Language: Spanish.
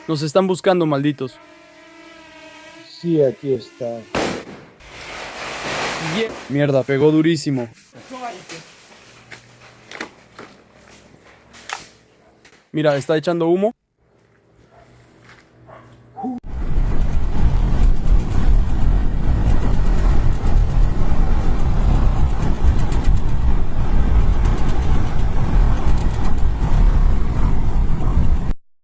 Nos están buscando, malditos. Sí, aquí está. Mierda, pegó durísimo. Mira, está echando humo.